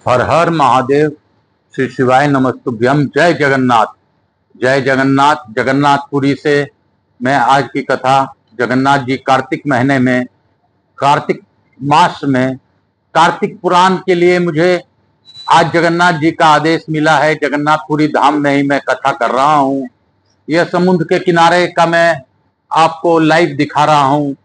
हर हर महादेव। श्री शिवाय नमस्तुभ्यम। जय जगन्नाथ। जय जगन्नाथ। जगन्नाथपुरी से मैं आज की कथा, जगन्नाथ जी कार्तिक महीने में, कार्तिक मास में, कार्तिक पुराण के लिए मुझे आज जगन्नाथ जी का आदेश मिला है। जगन्नाथपुरी धाम में ही मैं कथा कर रहा हूँ। यह समुद्र के किनारे का मैं आपको लाइव दिखा रहा हूँ।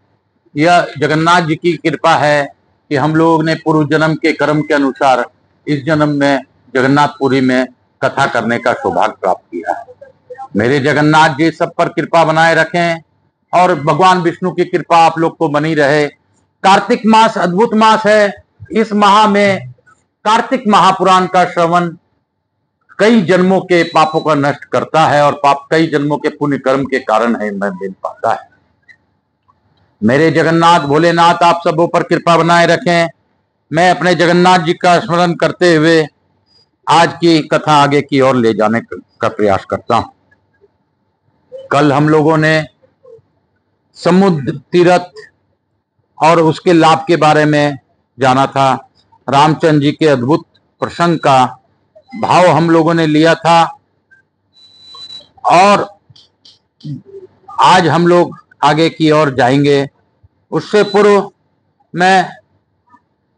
यह जगन्नाथ जी की कृपा है कि हम लोग ने पूर्व जन्म के कर्म के अनुसार इस जन्म में जगन्नाथपुरी में कथा करने का सौभाग्य प्राप्त किया है। मेरे जगन्नाथ जी सब पर कृपा बनाए रखें और भगवान विष्णु की कृपा आप लोग को बनी रहे। कार्तिक मास अद्भुत मास है। इस माह में कार्तिक महापुराण का श्रवण कई जन्मों के पापों का नष्ट करता है और पाप कई जन्मों के पुण्य कर्म के कारण है मिल पाता है। मेरे जगन्नाथ भोलेनाथ आप सबों पर कृपा बनाए रखें। मैं अपने जगन्नाथ जी का स्मरण करते हुए आज की कथा आगे की ओर ले जाने का प्रयास करता हूं। कल हम लोगों ने समुद्र तीर्थ और उसके लाभ के बारे में जाना था। रामचंद्र जी के अद्भुत प्रसंग का भाव हम लोगों ने लिया था और आज हम लोग आगे की ओर जाएंगे। उससे पूर्व मैं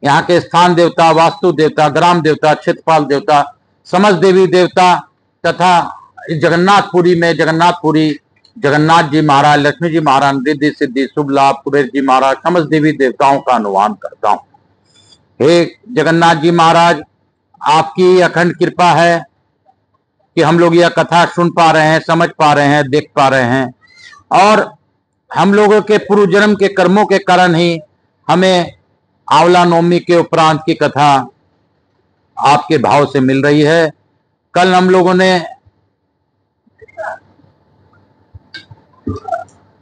यहाँ के स्थान देवता, वास्तु देवता, ग्राम देवता, क्षेत्रपाल देवता, समस्त देवी देवता तथा जगन्नाथपुरी में जगन्नाथ जी महाराज, लक्ष्मी जी महाराज, रिद्धि सिद्धि शुभ लाभ, कुबेर जी महाराज, समस्त देवी देवताओं का अनुमान करता हूँ। हे जगन्नाथ जी महाराज, आपकी अखंड कृपा है कि हम लोग यह कथा सुन पा रहे हैं, समझ पा रहे हैं, देख पा रहे हैं और हम लोगों के पूर्व जन्म के कर्मों के कारण ही हमें आंवला नवमी के उपरांत की कथा आपके भाव से मिल रही है। कल हम लोगों ने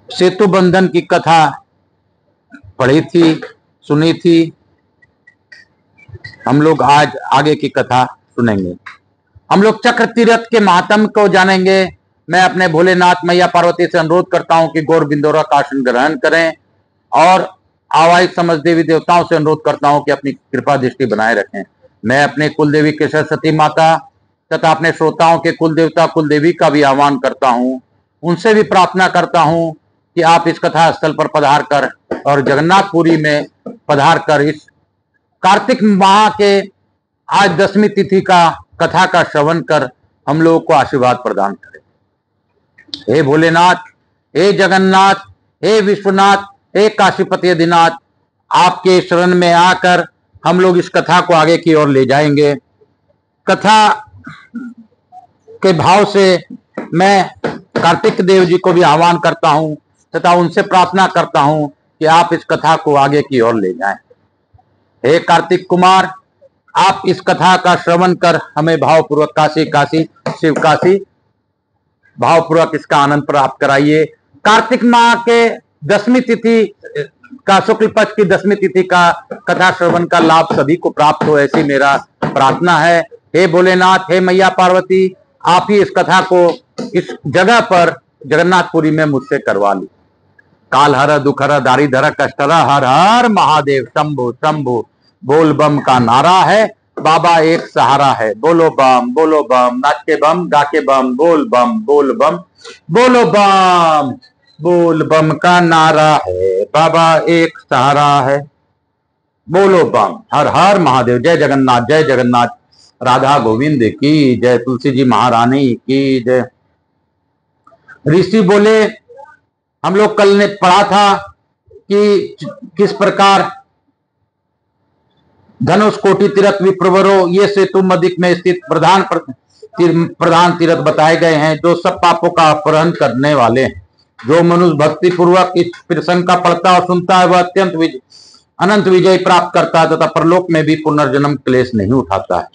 सेतु बंधन की कथा पढ़ी थी, सुनी थी। हम लोग आज आगे की कथा सुनेंगे। हम लोग चक्र तीर्थ के महात्म को जानेंगे। मैं अपने भोलेनाथ मैया पार्वती से अनुरोध करता हूं कि गौर बिंदोरा का आसन ग्रहण करें और आवाहित समस्त देवी देवताओं से अनुरोध करता हूं कि अपनी कृपा दृष्टि बनाए रखें। मैं अपने कुल देवी केशर सती माता तथा अपने श्रोताओं के कुल देवता कुल देवी का भी आह्वान करता हूं। उनसे भी प्रार्थना करता हूं कि आप इस कथा स्थल पर पधार कर और जगन्नाथपुरी में पधार कर इस कार्तिक माह के आज 10वीं तिथि का कथा का श्रवण कर हम लोगों को आशीर्वाद प्रदान करें। हे भोलेनाथ, हे जगन्नाथ, हे विश्वनाथ, हे काशीपति अधिनाथ, आपके शरण में आकर हम लोग इस कथा को आगे की ओर ले जाएंगे। कथा के भाव से मैं कार्तिक देव जी को भी आह्वान करता हूं तथा उनसे प्रार्थना करता हूं कि आप इस कथा को आगे की ओर ले जाएं। हे कार्तिक कुमार, आप इस कथा का श्रवण कर हमें भावपूर्वक काशी काशी शिव काशी भावपूर्वक इसका आनंद प्राप्त कराइए। कार्तिक माह के 10वीं तिथि का, शुक्ल पक्ष की 10वीं तिथि का कथा श्रवण का लाभ सभी को प्राप्त हो, ऐसी मेरा प्रार्थना है। हे भोलेनाथ, हे मैया पार्वती, आप ही इस कथा को इस जगह पर जगन्नाथपुरी में मुझसे करवा ली। काल हर दुख हर दारी धर कष्ट हर, हर हर महादेव शंभु शंभु बोल बम का नारा है। बाबा एक सहारा है। बोलो बम, नाच के बम, गा के बम, बोल बम बोलो बम, बोल बम का नारा है। बाबा एक सहारा है। बोलो बम। हर हर महादेव। जय जगन्नाथ, जय जगन्नाथ। राधा गोविंद की जय, तुलसी जी महारानी की जय। ऋषि बोले, हम लोग कल ने पढ़ा था कि किस प्रकार धनुष कोटि तीर्थ विप्रवरो, ये सेतु मदिक में स्थित प्रधान तीर्थ बताए गए हैं जो सब पापों का अपहरण करने वाले हैं। जो मनुष्य भक्ति पूर्वक इस प्रसंग का पढ़ता और सुनता है वह अनंत विजय प्राप्त करता है तथा परलोक में भी पुनर्जन्म क्लेश नहीं उठाता है।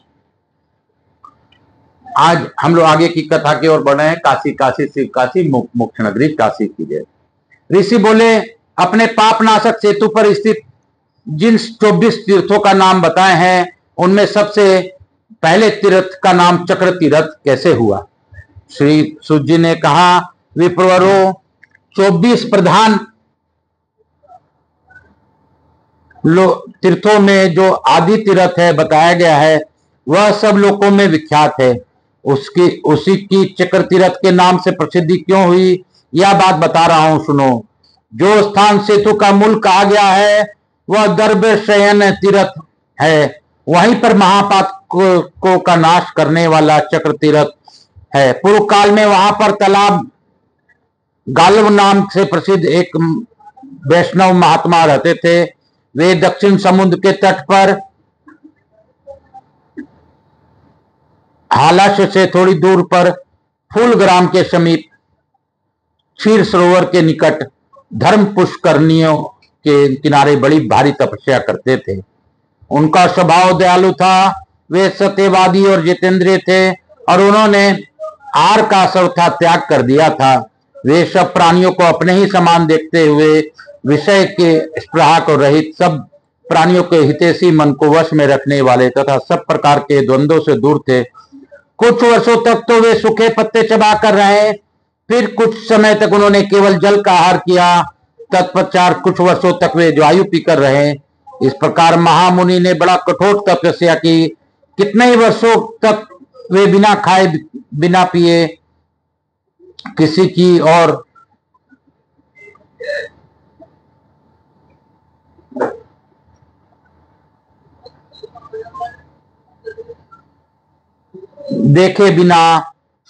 आज हम लोग आगे की कथा की ओर बढ़े हैं। काशी काशी शिव काशी मोक्ष नगरी काशी की जय। ऋषि बोले, अपने पापनाशक सेतु पर स्थित जिन 24 तीर्थों का नाम बताए हैं उनमें सबसे पहले तीर्थ का नाम चक्र तीर्थ कैसे हुआ? श्री सूत जी ने कहा, विप्रवरों, 24 प्रधान तीर्थों में जो आदि तीर्थ है बताया गया है वह सब लोकों में विख्यात है। उसकी उसी की चक्र तीर्थ के नाम से प्रसिद्धि क्यों हुई, यह बात बता रहा हूं, सुनो। जो स्थान सेतु का मूल कहा गया है वह दर्भ शयन तीर्थ है। वहीं पर महापाप को का नाश करने वाला चक्र तीर्थ है। पूर्व काल में वहां पर तालाब गालव नाम से प्रसिद्ध एक वैष्णव महात्मा रहते थे। वे दक्षिण समुद्र के तट पर हालाश से थोड़ी दूर पर फूलग्राम के समीप क्षीर सरोवर के निकट धर्म पुष्करनियों के किनारे बड़ी भारी तपस्या करते थे। उनका स्वभाव दयालु था। वे सत्यवादी और जितेंद्रिय थे और उन्होंने आहार का सर्वथा त्याग कर दिया था। वे सब प्राणियों को अपने ही समान देखते हुए विषय के स्पृहा को रहित, सब प्राणियों के हितैषी मन को वश में रखने वाले तथा सब प्रकार के द्वंद्वों से दूर थे। कुछ वर्षों तक तो वे सूखे पत्ते चबा कर रहे, फिर कुछ समय तक उन्होंने केवल जल का आहार किया। तत्पश्चात कुछ वर्षों तक वे वायु पीकर रहे। इस प्रकार महामुनि ने बड़ा कठोर तपस्या की। कितने ही वर्षों तक वे बिना खाए बिना पिए किसी की और देखे बिना,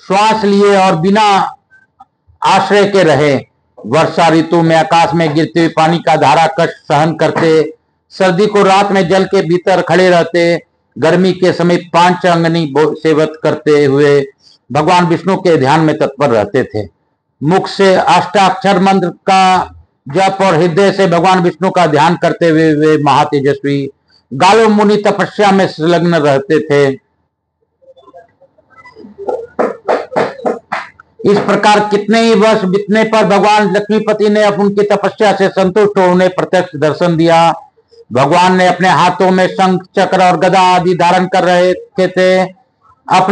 श्वास लिए और बिना आश्रय के रहे। वर्षा ऋतु में आकाश में गिरते हुए पानी का धारा कष्ट सहन करते, सर्दी को रात में जल के भीतर खड़े रहते, गर्मी के समय पांचांगनी सेवत करते हुए भगवान विष्णु के ध्यान में तत्पर रहते थे। मुख से अष्टाक्षर मंत्र का जप और हृदय से भगवान विष्णु का ध्यान करते हुए वे महातेजस्वी गालो मुनि तपस्या में संलग्न रहते थे। इस प्रकार कितने ही वर्ष बीतने पर भगवान लक्ष्मीपति ने उनकी तपस्या से संतुष्ट हो उन्हें प्रत्यक्ष दर्शन दिया। भगवान ने अपने हाथों में शंख चक्र और गदा आदि धारण कर रहे थे।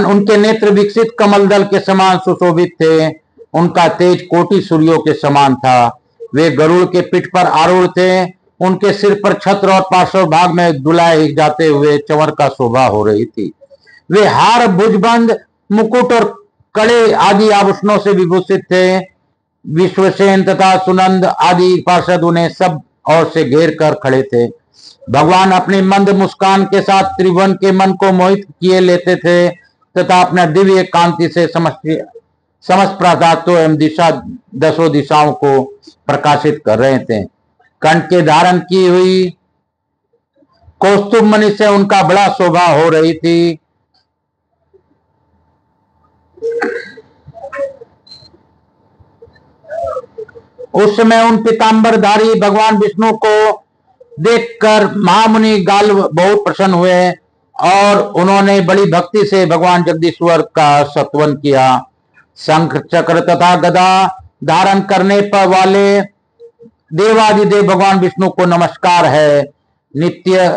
उनके नेत्र विकसित कमल दल के समान सुशोभित थे। उनका तेज कोटि सूर्यों के समान था। वे गरुड़ के पीठ पर आरूढ़ थे। उनके सिर पर छत्र और पार्श्व भाग में दुलाए जाते हुए चंवर का शोभा हो रही थी। वे हार, भुजबंद, मुकुट और कड़े आदि आभूषणों से विभूषित थे। विश्वसेन तथा सुनंद आदि पार्षद उन्हें सब ओर से घेर कर खड़े थे। भगवान अपनी मंद मुस्कान के साथ त्रिभुवन के मन को मोहित किए लेते थे तथा अपना दिव्य कांति से समस्त प्रातात्व एवं दसों दिशाओं को प्रकाशित कर रहे थे। कंठ के धारण की हुई कौस्तुभ मणि से उनका बड़ा शोभा हो रही थी। उस समय उन पीतांबरधारी भगवान विष्णु को देखकर महामुनि गाल बहुत प्रसन्न हुए और उन्होंने बड़ी भक्ति से भगवान जगदीश्वर का स्तवन किया। शंख चक्र तथा गदा धारण करने पर वाले देवादिदेव भगवान विष्णु को नमस्कार है। नित्य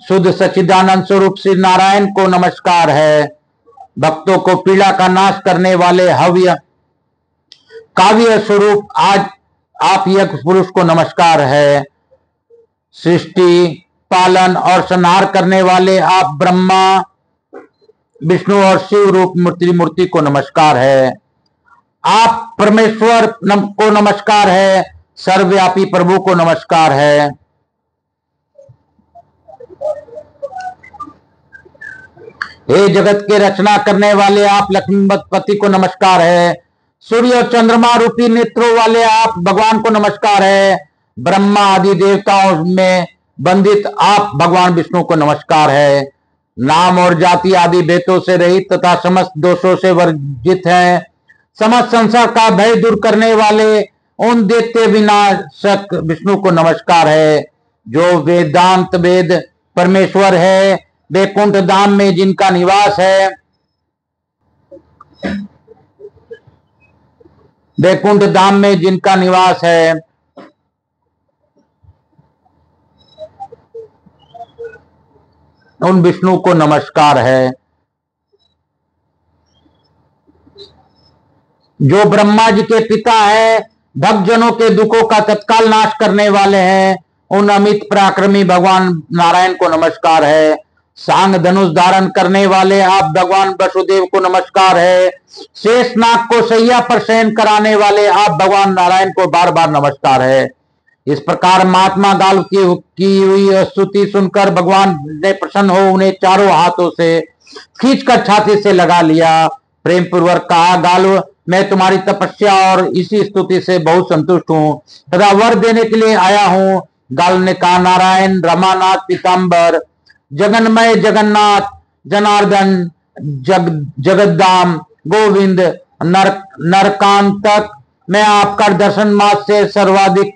शुद्ध सच्चिदानंद स्वरूप श्री नारायण को नमस्कार है। भक्तों को पीड़ा का नाश करने वाले हव्य काव्य स्वरूप आज आप यज्ञ पुरुष को नमस्कार है। सृष्टि, पालन और संहार करने वाले आप ब्रह्मा, विष्णु और शिव रूप मूर्ति को नमस्कार है। आप परमेश्वर को नमस्कार है। सर्वव्यापी प्रभु को नमस्कार है। हे जगत के रचना करने वाले आप लक्ष्मीपति को नमस्कार है। सूर्य और चंद्रमा रूपी नेत्रों वाले आप भगवान को नमस्कार है। ब्रह्मा आदि देवताओं में बंदित आप भगवान विष्णु को नमस्कार है। नाम और जाति आदि भेदों से रहित तथा समस्त दोषों से वर्जित हैं। समस्त संसार का भय दूर करने वाले उन दैत्य विनाशक विष्णु को नमस्कार है। जो वेदांत वेद परमेश्वर है, वैकुंठ धाम में जिनका निवास है, वैकुंठ धाम में जिनका निवास है, उन विष्णु को नमस्कार है। जो ब्रह्मा जी के पिता है, भक्तजनों के दुखों का तत्काल नाश करने वाले हैं, उन अमित पराक्रमी भगवान नारायण को नमस्कार है। सांग धनुष धारण करने वाले आप भगवान वसुदेव को नमस्कार है। शेषनाग को सैया पर शयन कराने वाले आप भगवान नारायण को बार बार नमस्कार है। इस प्रकार महात्मा गाल्व की हुई स्तुति सुनकर भगवान ने प्रसन्न हो उन्हें चारों हाथों से खींचकर छाती से लगा लिया। प्रेम पूर्वक कहा, गाल्व मैं तुम्हारी तपस्या और इसी स्तुति से बहुत संतुष्ट हूँ तथा वर देने के लिए आया हूँ। गाल्व ने कहा, नारायण, रमानाथ, पीताम्बर, जगन्मय, जगन्नाथ, जनार्दन, जगद्धाम, गोविंद, नरकांतक, मैं आपका दर्शन मात्र से सर्वाधिक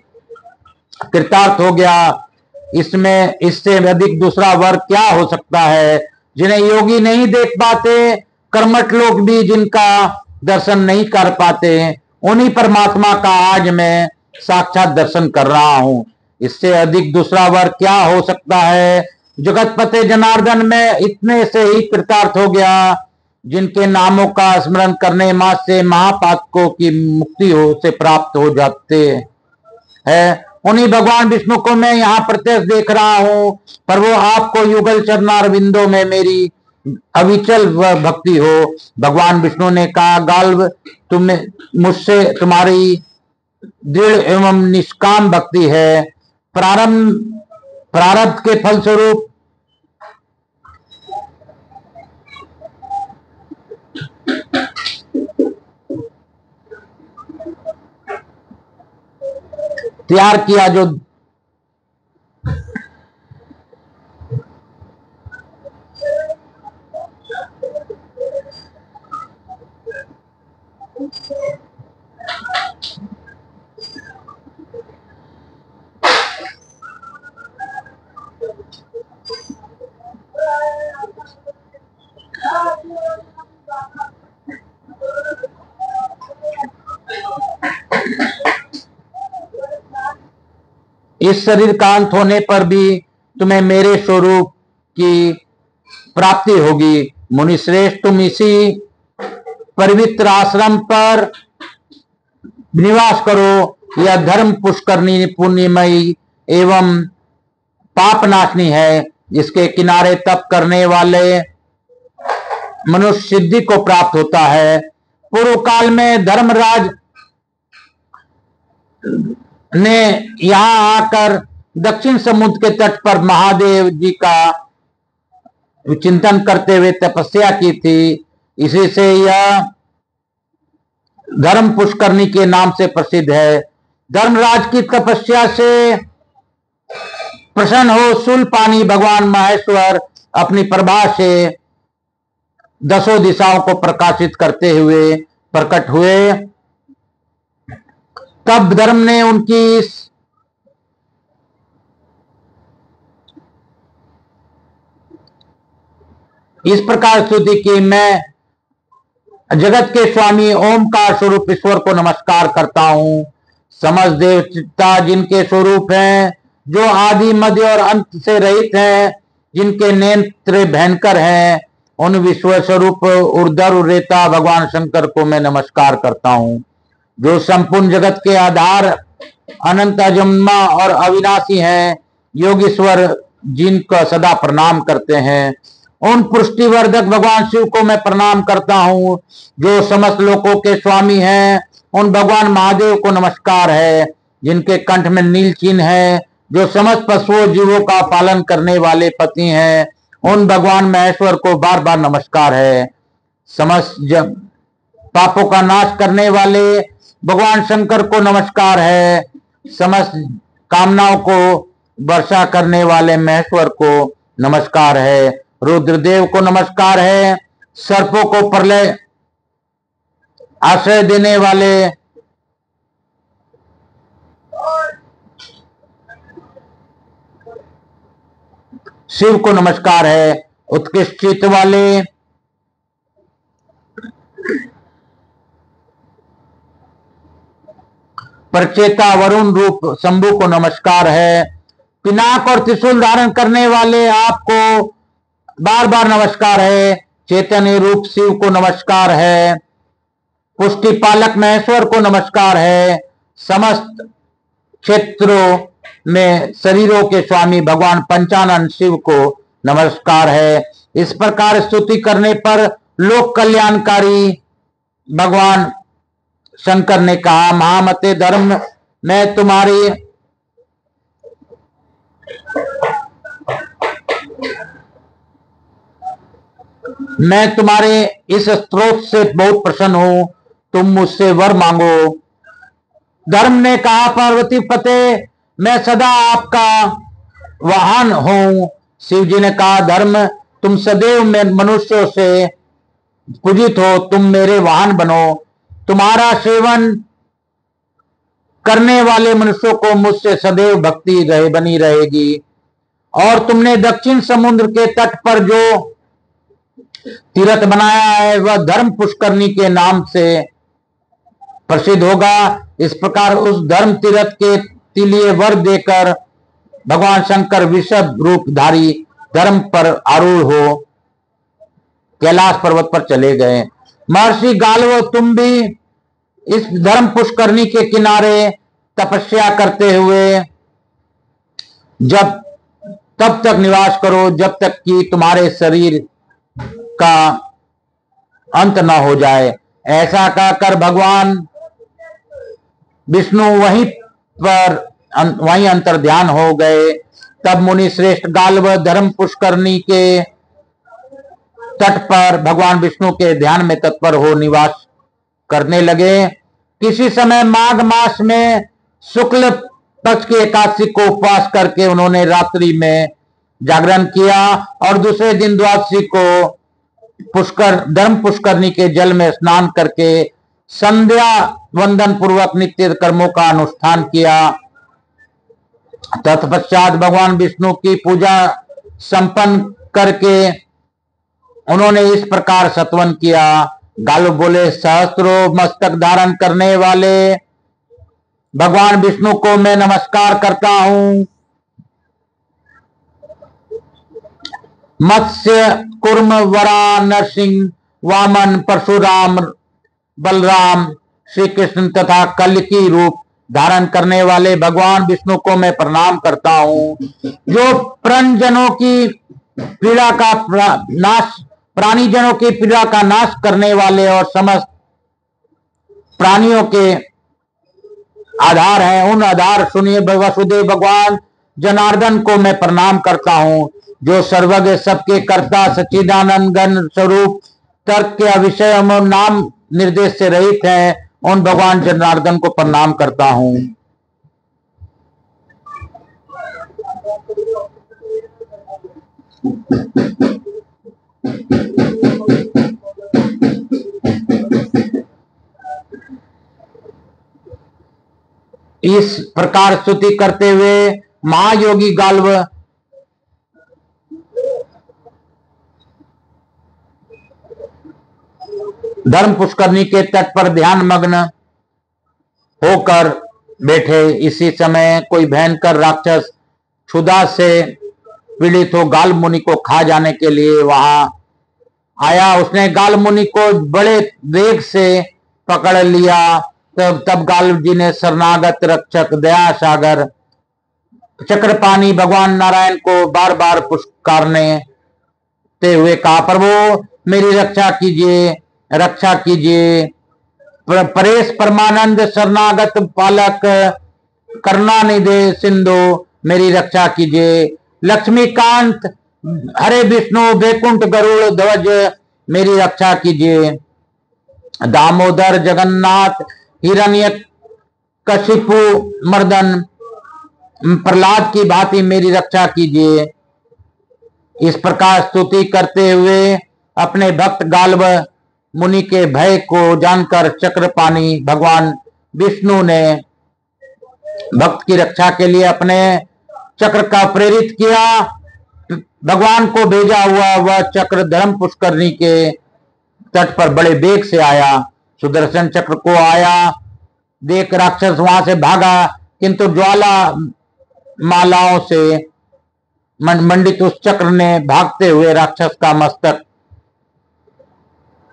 कृतार्थ हो गया। इसमें इससे अधिक दूसरा वर क्या हो सकता है? जिन्हें योगी नहीं देख पाते, कर्मठ लोग भी जिनका दर्शन नहीं कर पाते, उन्हीं परमात्मा का आज मैं साक्षात दर्शन कर रहा हूं। इससे अधिक दूसरा वर क्या हो सकता है? जगतपते जनार्दन, में इतने से ही कृतार्थ हो गया जिनके नामों का स्मरण करने मात्र से महापातकों की मुक्ति से प्राप्त हो जाते हैं। उन्हीं भगवान विष्णु को मैं यहाँ प्रत्यक्ष देख रहा हूँ, पर वो आपको युगल चरणारविंदों में मेरी अविचल भक्ति हो। भगवान विष्णु ने कहा, गाल्व, तुम्हें मुझसे तुम्हारी दृढ़ एवं निष्काम भक्ति है। प्रारब्ध के फलस्वरूप तैयार किया जो इस शरीर का अंत होने पर भी तुम्हें मेरे स्वरूप की प्राप्ति होगी। मुनिश्रेष्ठ, तुम इसी पवित्र आश्रम पर निवास करो। यह धर्म पुष्करणी पुण्यमयी एवं पापनाशनी है, जिसके किनारे तप करने वाले मनुष्य सिद्धि को प्राप्त होता है। पूर्व काल में धर्मराज ने यहाँ आकर दक्षिण समुद्र के तट पर महादेव जी का चिंतन करते हुए तपस्या की थी। इसी से यह धर्म पुष्करणी के नाम से प्रसिद्ध है। धर्मराज की तपस्या से प्रसन्न हो शूलपाणी भगवान महेश्वर अपनी प्रभा से दसों दिशाओं को प्रकाशित करते हुए प्रकट हुए। तब धर्म ने उनकी इस प्रकार स्तुति की, मैं जगत के स्वामी ओमकार स्वरूप ईश्वर को नमस्कार करता हूँ। समस्त देवता जिनके स्वरूप हैं, जो आदि मध्य और अंत से रहित हैं, जिनके नेत्र भयंकर हैं, उन विश्व स्वरूप उर्धर उरेता भगवान शंकर को मैं नमस्कार करता हूँ। जो संपूर्ण जगत के आधार, अनंत, अजन्मा और अविनाशी हैं, योगीश्वर जिनको सदा प्रणाम करते हैं, उन पुष्टिवर्धक भगवान शिव को मैं प्रणाम करता हूँ। जो समस्त लोकों के स्वामी हैं, उन भगवान महादेव को नमस्कार है, जिनके कंठ में नील चिन्ह है। जो समस्त पशुओं जीवों का पालन करने वाले पति हैं, उन भगवान महेश्वर को बार बार नमस्कार है। समस्त पापों का नाश करने वाले भगवान शंकर को नमस्कार है। समस्त कामनाओं को वर्षा करने वाले महेश्वर को नमस्कार है। रुद्रदेव को नमस्कार है। सर्पों को प्रलय आश्रय देने वाले शिव को नमस्कार है। उत्कृष्ट चित्त वाले प्रचेता वरुण रूप शंभु को नमस्कार है। पिनाक और त्रिशूल धारण करने वाले आपको बार बार नमस्कार है। चैतन्य रूप शिव को नमस्कार है। पुष्टि पालक महेश्वर को नमस्कार है। समस्त क्षेत्रों में शरीरों के स्वामी भगवान पंचानन शिव को नमस्कार है। इस प्रकार स्तुति करने पर लोक कल्याणकारी भगवान शंकर ने कहा, महामते धर्म, मैं तुम्हारे इस स्त्रोत से बहुत प्रसन्न हूं, तुम मुझसे वर मांगो। धर्म ने कहा, पार्वती पते, मैं सदा आपका वाहन हूं। शिव जी ने कहा, धर्म, तुम सदैव मनुष्यों से पूजित हो, तुम मेरे वाहन बनो। तुम्हारा सेवन करने वाले मनुष्यों को मुझसे सदैव भक्ति बनी रहेगी। और तुमने दक्षिण समुद्र के तट पर जो तीर्थ बनाया है वह धर्म पुष्करणी के नाम से प्रसिद्ध होगा। इस प्रकार उस धर्म तीर्थ के लिए वर देकर भगवान शंकर विषभ रूपधारी धर्म पर आरूढ़ हो कैलाश पर्वत पर चले गए। महर्षि गाल्व, तुम भी इस धर्म पुष्करणी के किनारे तपस्या करते हुए तब तक निवास करो जब तक कि तुम्हारे शरीर का अंत न हो जाए। ऐसा कहकर भगवान विष्णु वहीं अंतर्ध्यान हो गए। तब मुनि श्रेष्ठ गाल्व धर्म पुष्करणी के तट पर भगवान विष्णु के ध्यान में तत्पर हो निवास करने लगे। किसी समय माघ मास में शुक्ल पक्ष की एकादशी को उपवास करके उन्होंने रात्रि में जागरण किया और दूसरे दिन द्वादशी को धर्म पुष्करणी के जल में स्नान करके संध्या वंदन पूर्वक नित्य कर्मों का अनुष्ठान किया। तत्पश्चात भगवान विष्णु की पूजा संपन्न करके उन्होंने इस प्रकार सत्वन किया। गाल्व बोले, सहस्त्रों मस्तक धारण करने वाले भगवान विष्णु को मैं नमस्कार करता हूं। मत्स्य, कुर्म, वरा, नरसिंह, वामन, परशुराम, बलराम, श्री कृष्ण तथा कल्की रूप धारण करने वाले भगवान विष्णु को मैं प्रणाम करता हूं, जो प्राणीजनों की पीड़ा का नाश करने वाले और समस्त प्राणियों के आधार है। उन आधार सुनिए वसुदेव भगवान जनार्दन को मैं प्रणाम करता हूं, जो सर्वज्ञ सबके कर्ता सच्चिदानंद घन स्वरूप तर्क के अविषय नाम निर्देश से रहित है। उन भगवान जनार्दन को प्रणाम करता हूं। इस प्रकार स्तुति करते हुए महायोगी गाल्व धर्म पुष्करणी के तट पर ध्यान मग्न होकर बैठे। इसी समय कोई भयंकर राक्षस क्षुधा से पीड़ित हो गाल्व मुनि को खा जाने के लिए वहां आया। उसने गाल्व मुनि को बड़े वेग से पकड़ लिया। तब गाल्व जी ने शरणागत रक्षक दया सागर चक्रपाणी भगवान नारायण को बार बार पुकारने हुए कहा, प्रभु मेरी रक्षा कीजिए, रक्षा कीजिए। परेश परमानंद शरणागत पालक करुणानिधि सिंधु मेरी रक्षा कीजिए। लक्ष्मीकांत हरे विष्णु वैकुंठ गरुड़ ध्वज मेरी रक्षा कीजिए। दामोदर जगन्नाथ हिरण्य कशिपु मर्दन प्रहलाद की भांति मेरी रक्षा कीजिए। इस प्रकार स्तुति करते हुए अपने भक्त गाल्व मुनि के भय को जानकर चक्रपाणी भगवान विष्णु ने भक्त की रक्षा के लिए अपने चक्र का प्रेरित किया। भगवान को भेजा हुआ वह चक्र धर्म पुष्करणी के तट पर बड़े वेग से आया। सुदर्शन चक्र को आया देख राक्षस वहां से भागा, किंतु ज्वाला मालाओं से मंडित उस चक्र ने भागते हुए राक्षस का मस्तक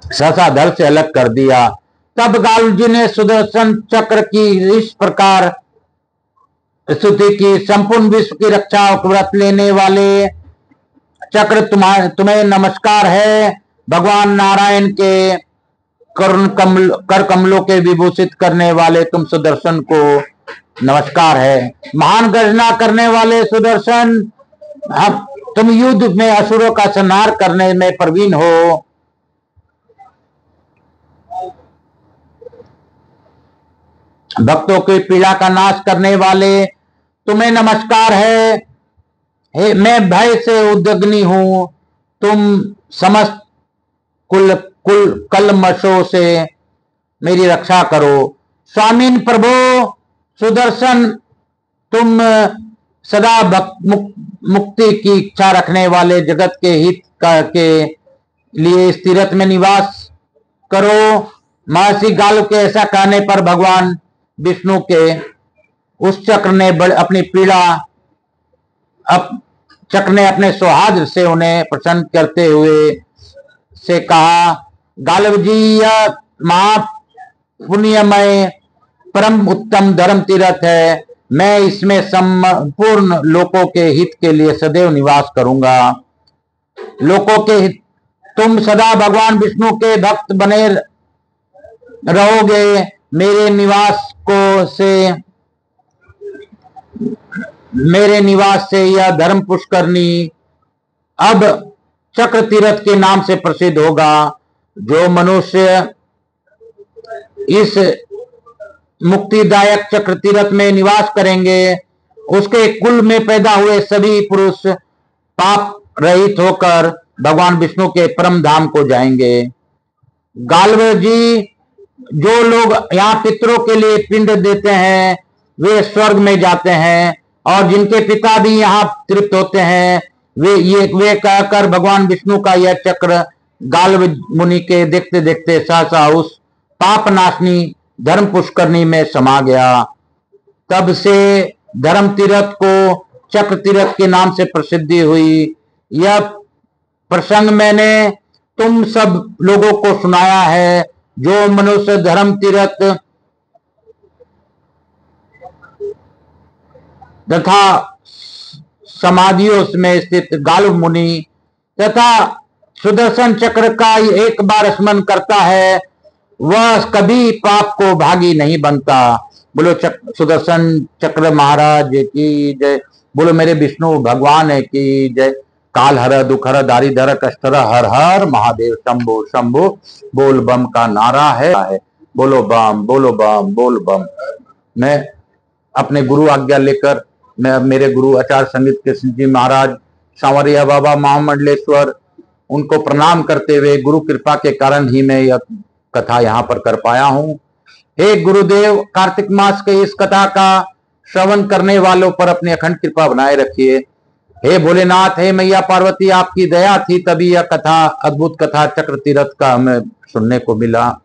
धड़ से अलग कर दिया। तब गाल्व जी ने सुदर्शन चक्र की इस प्रकार स्तुति की, संपूर्ण विश्व की रक्षा व्रत लेने वाले चक्र तुम्हें नमस्कार है। भगवान नारायण के कर कमलों के विभूषित करने वाले तुम सुदर्शन को नमस्कार है। महान गर्जना करने वाले सुदर्शन, तुम युद्ध में असुरों का संहार करने में प्रवीण हो। भक्तों की पीड़ा का नाश करने वाले तुम्हें नमस्कार है। हे, मैं भय से उद्विग्न हूं, तुम समस्त कुल कलमशों से मेरी रक्षा करो। स्वामीन प्रभु सुदर्शन, तुम सदा मुक्ति की इच्छा रखने वाले जगत के हित के लिए इस तीर्थ में निवास करो। महर्षि गाल के ऐसा कहने पर भगवान विष्णु के उस चक्र ने अपनी पीड़ा चक्र ने अपने सौहार्द से उन्हें प्रसन्न करते हुए से कहा, गालव जी, यह महापुण्यमय परम उत्तम धर्म तीर्थ है। मैं इसमें संपूर्ण लोकों के हित के लिए सदैव निवास करूंगा। लोकों के हित, तुम सदा भगवान विष्णु के भक्त बने रहोगे। मेरे निवास से यह धर्म पुष्करणी अब चक्र तीर्थ के नाम से प्रसिद्ध होगा। जो मनुष्य इस मुक्तिदायक चक्र तीर्थ में निवास करेंगे, उसके कुल में पैदा हुए सभी पुरुष पाप रहित होकर भगवान विष्णु के परम धाम को जाएंगे। गालव जी, जो लोग यहाँ पितरों के लिए पिंड देते हैं वे स्वर्ग में जाते हैं, और जिनके पिता भी यहाँ तृप्त होते हैं वे कहकर भगवान विष्णु का यह चक्र गालव मुनि के देखते देखते सहसा उस पाप नाशनी धर्म पुष्करणी में समा गया। तब से धर्म तीर्थ को चक्र तीर्थ के नाम से प्रसिद्धि हुई। यह प्रसंग मैंने तुम सब लोगों को सुनाया है। जो मनुष्य धर्म तीर्थ तथा समाधियों में स्थित गालव मुनि तथा सुदर्शन चक्र का एक बार स्मरण करता है, वह कभी पाप को भागी नहीं बनता। बोलो सुदर्शन चक्र महाराज की जय। बोलो मेरे विष्णु भगवान की जय। काल हर दुख हर दारिधर कष्ट हर हर महादेव शंभो शंभो बोल बम का नारा है। बोलो बम बोलो बम बोल बम। मैं अपने गुरु आज्ञा लेकर मैं मेरे गुरु आचार्य संगीत कृष्ण जी महाराज, सांवरिया बाबा, महामंडलेश्वर, उनको प्रणाम करते हुए गुरु कृपा के कारण ही मैं यह कथा यहाँ पर कर पाया हूँ। हे गुरुदेव, कार्तिक मास के इस कथा का श्रवण करने वालों पर अपनी अखंड कृपा बनाए रखिए। हे भोलेनाथ, हे मैया पार्वती, आपकी दया थी तभी यह कथा, अद्भुत कथा चक्र तीर्थ का हमें सुनने को मिला।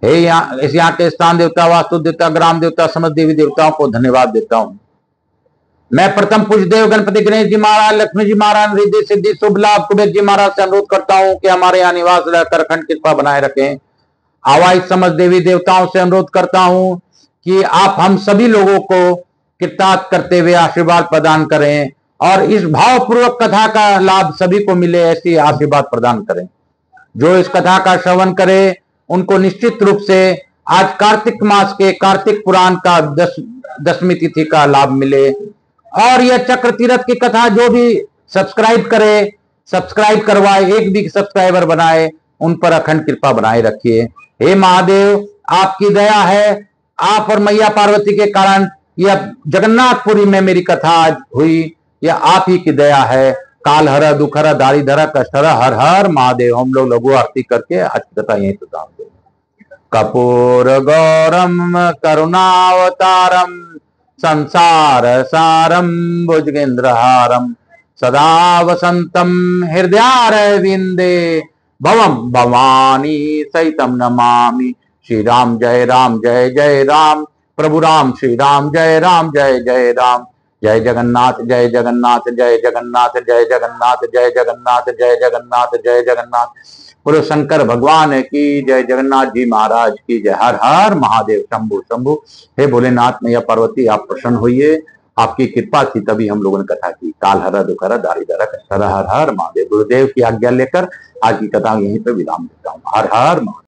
हे यहाँ के स्थान देवता, वास्तु देवता, ग्राम देवता, समस्त देवी देवताओं को धन्यवाद देता हूँ। मैं प्रथम पूज्य देव गणपति गणेश जी महाराज, लक्ष्मी जी महाराज, रिद्धि सिद्धि शुभ लाभ कुबेर जी महाराज से अनुरोध करता हूँ कि हमारे यहाँ निवास रहकर अखंड कृपा बनाए रखें। आवाहित समस्त देवी देवताओं से अनुरोध करता हूँ कि आप हम सभी लोगों को कृतार्थ करते हुए आशीर्वाद प्रदान करें और इस भावपूर्वक कथा का लाभ सभी को मिले, ऐसी आशीर्वाद प्रदान करें। जो इस कथा का श्रवण करे उनको निश्चित रूप से आज कार्तिक मास के कार्तिक पुराण का दशमी तिथि का लाभ मिले। और यह चक्र तीर्थ की कथा जो भी सब्सक्राइब करे, सब्सक्राइब करवाए, एक भी सब्सक्राइबर बनाए, उन पर अखंड कृपा बनाए रखिए। हे महादेव, आपकी दया है, आप और मैया पार्वती के कारण यह जगन्नाथपुरी में मेरी कथा आज हुई, यह आप ही की दया है। काल हर दुख हर दारिधर कष्ट हर हर महादेव। हम लोग लघु आरती करके आज की कथा यहीं खत्म करें। कपूर गौरम करुणावतारम संसार सारम भुजगेंद्रहारम सदा वसंतम हृदयारविंदे भवम भवानी सहितम नमामि। श्री राम जय राम जय जय राम, प्रभु राम श्री राम जय राम जय जय राम। जय जगन्नाथ जय जगन्नाथ जय जगन्नाथ जय जगन्नाथ जय जगन्नाथ जय जगन्नाथ जय जगन्नाथ। बोलो शंकर भगवान की जय, जगन्नाथ जी महाराज की जय। हर हर महादेव शंभु शंभु। हे भोलेनाथ मैया पार्वती, आप प्रसन्न होइए, आपकी कृपा थी तभी हम लोगों ने कथा की। काल हरा दुख हरा दारी दरा हर हर महादेव। गुरुदेव की आज्ञा लेकर आज की कथा यहीं पे विराम देता हूँ। हर हर महादेव।